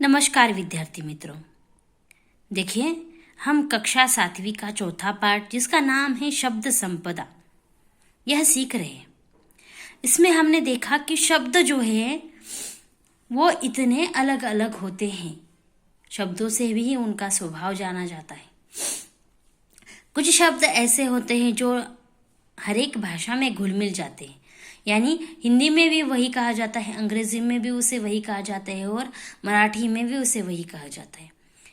नमस्कार विद्यार्थी मित्रों। देखिए, हम कक्षा 7वीं का चौथा पाठ जिसका नाम है शब्द संपदा, यह सीख रहे हैं। इसमें हमने देखा कि शब्द जो है वो इतने अलग अलग होते हैं, शब्दों से भी उनका स्वभाव जाना जाता है। कुछ शब्द ऐसे होते हैं जो हर एक भाषा में घुल मिल जाते हैं, यानी हिंदी में भी वही कहा जाता है, अंग्रेजी में भी उसे वही कहा जाता है और मराठी में भी उसे वही कहा जाता है।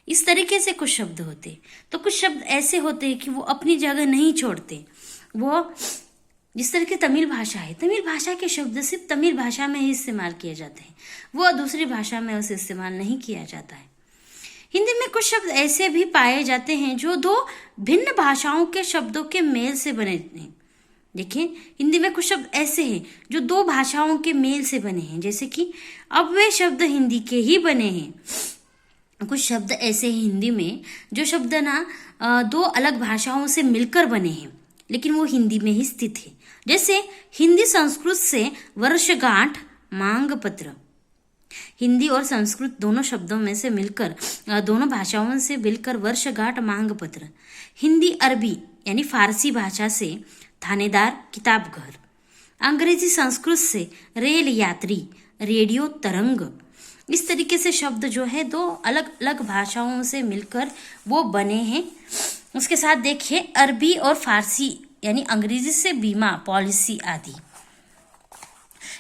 इस तरीके से कुछ शब्द होते हैं। तो कुछ शब्द ऐसे होते हैं कि वो अपनी जगह नहीं छोड़ते। वो जिस तरह की तमिल भाषा है, तमिल भाषा के शब्द सिर्फ तमिल भाषा में ही इस्तेमाल किए जाते हैं, वो दूसरी भाषा में उसे इस्तेमाल नहीं किया जाता है। हिंदी में कुछ शब्द ऐसे भी पाए जाते हैं जो दो भिन्न भाषाओं के शब्दों के मेल से बने हैं। देखिए, हिंदी में कुछ शब्द ऐसे हैं जो दो भाषाओं के मेल से बने हैं, जैसे कि अब वे शब्द हिंदी के ही बने हैं। कुछ शब्द ऐसे हैं हिंदी में जो शब्द दो अलग भाषाओं से मिलकर बने हैं, लेकिन वो हिंदी में ही स्थित है। जैसे हिंदी संस्कृत से वर्षगांठ, मांग पत्र। हिंदी और संस्कृत दोनों शब्दों में से मिलकर, दोनों भाषाओं से मिलकर वर्षगांठ, मांग पत्र। हिंदी अरबी यानी फारसी भाषा से थानेदार, किताब घर। अंग्रेजी संस्कृत से रेल यात्री, रेडियो तरंग। इस तरीके से शब्द जो है दो अलग अलग भाषाओं से मिलकर वो बने हैं। उसके साथ देखिए अरबी और फारसी यानी अंग्रेजी से बीमा, पॉलिसी आदि।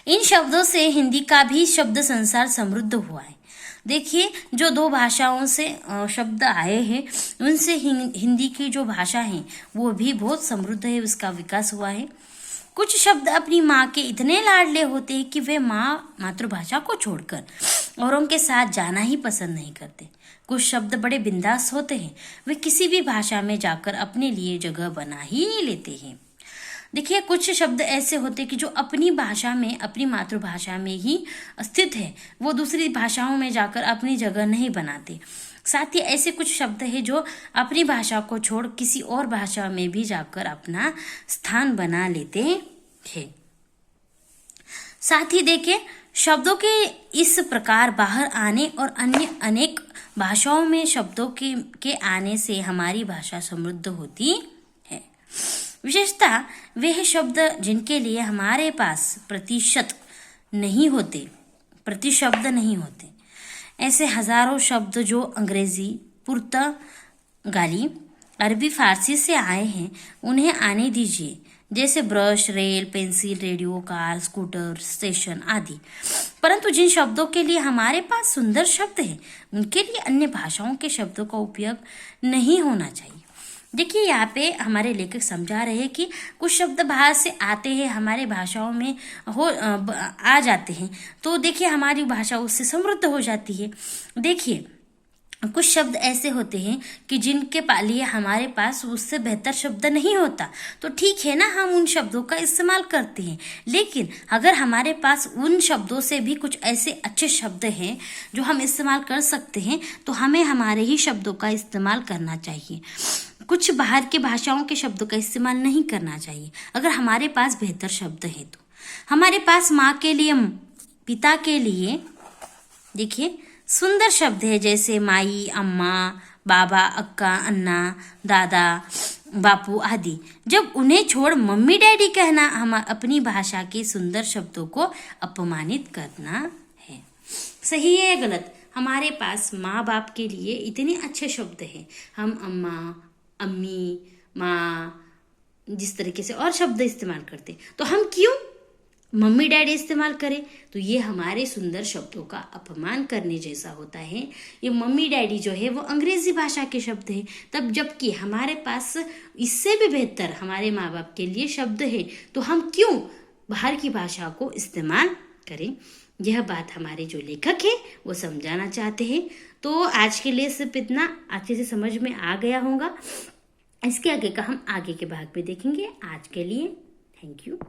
इन शब्दों से हिंदी का भी शब्द संसार समृद्ध हुआ है। देखिए, जो दो भाषाओं से शब्द आए हैं उनसे हिंदी की जो भाषा है वो भी बहुत समृद्ध है, उसका विकास हुआ है। कुछ शब्द अपनी माँ के इतने लाडले होते हैं कि वे मातृभाषा को छोड़कर औरों के साथ जाना ही पसंद नहीं करते। कुछ शब्द बड़े बिंदास होते हैं, वे किसी भी भाषा में जाकर अपने लिए जगह बना ही लेते हैं। देखिए, कुछ शब्द ऐसे होते कि जो अपनी भाषा में, अपनी मातृभाषा में ही स्थित है, वो दूसरी भाषाओं में जाकर अपनी जगह नहीं बनाते। साथ ही ऐसे कुछ शब्द हैं जो अपनी भाषा को छोड़ किसी और भाषा में भी जाकर अपना स्थान बना लेते हैं। साथ ही देखिए, शब्दों के इस प्रकार बाहर आने और अन्य अनेक भाषाओं में शब्दों के आने से हमारी भाषा समृद्ध होती है। विशेषतः वे शब्द जिनके लिए हमारे पास प्रतिशब्द नहीं होते, ऐसे हजारों शब्द जो अंग्रेजी, पुर्तगाली, अरबी, फारसी से आए हैं, उन्हें आने दीजिए। जैसे brush, rail, pencil, radio, car, scooter, station आदि। परंतु जिन शब्दों के लिए हमारे पास सुंदर शब्द हैं, उनके लिए अन्य भाषाओं के शब्दों का उपयोग नहीं होना चाहिए। देखिए, यहाँ पे हमारे लेखक समझा रहे हैं कि कुछ शब्द बाहर से आते हैं, हमारे भाषाओं में आ जाते हैं, तो देखिए हमारी भाषा उससे समृद्ध हो जाती है। देखिए, कुछ शब्द ऐसे होते हैं कि जिनके लिए हमारे पास उससे बेहतर शब्द नहीं होता, तो ठीक है ना, हम उन शब्दों का इस्तेमाल करते हैं। लेकिन अगर हमारे पास उन शब्दों से भी कुछ ऐसे अच्छे शब्द हैं जो हम इस्तेमाल कर सकते हैं, तो हमें हमारे ही शब्दों का इस्तेमाल करना चाहिए। कुछ बाहर के भाषाओं के शब्दों का इस्तेमाल नहीं करना चाहिए। अगर हमारे पास बेहतर शब्द है तो हमारे पास माँ के लिए, पिता के लिए देखिए सुंदर शब्द है, जैसे माई, अम्मा, बाबा, अक्का, अन्ना, दादा, बापू आदि। जब उन्हें छोड़ मम्मी डैडी कहना हम अपनी भाषा के सुंदर शब्दों को अपमानित करना है। सही है या गलत? हमारे पास माँ बाप के लिए इतने अच्छे शब्द हैं, हम अम्मा, अम्मी, माँ जिस तरीके से और शब्द इस्तेमाल करते, तो हम क्यों मम्मी डैडी इस्तेमाल करें? तो ये हमारे सुंदर शब्दों का अपमान करने जैसा होता है। ये मम्मी डैडी जो है वो अंग्रेजी भाषा के शब्द है, तब जबकि हमारे पास इससे भी बेहतर हमारे माँ बाप के लिए शब्द है, तो हम क्यों बाहर की भाषा को इस्तेमाल करें? यह बात हमारे जो लेखक है वो समझाना चाहते हैं। तो आज के लिए सिर्फ इतना अच्छे से समझ में आ गया होगा। इसके आगे का हम आगे के भाग में देखेंगे। आज के लिए थैंक यू।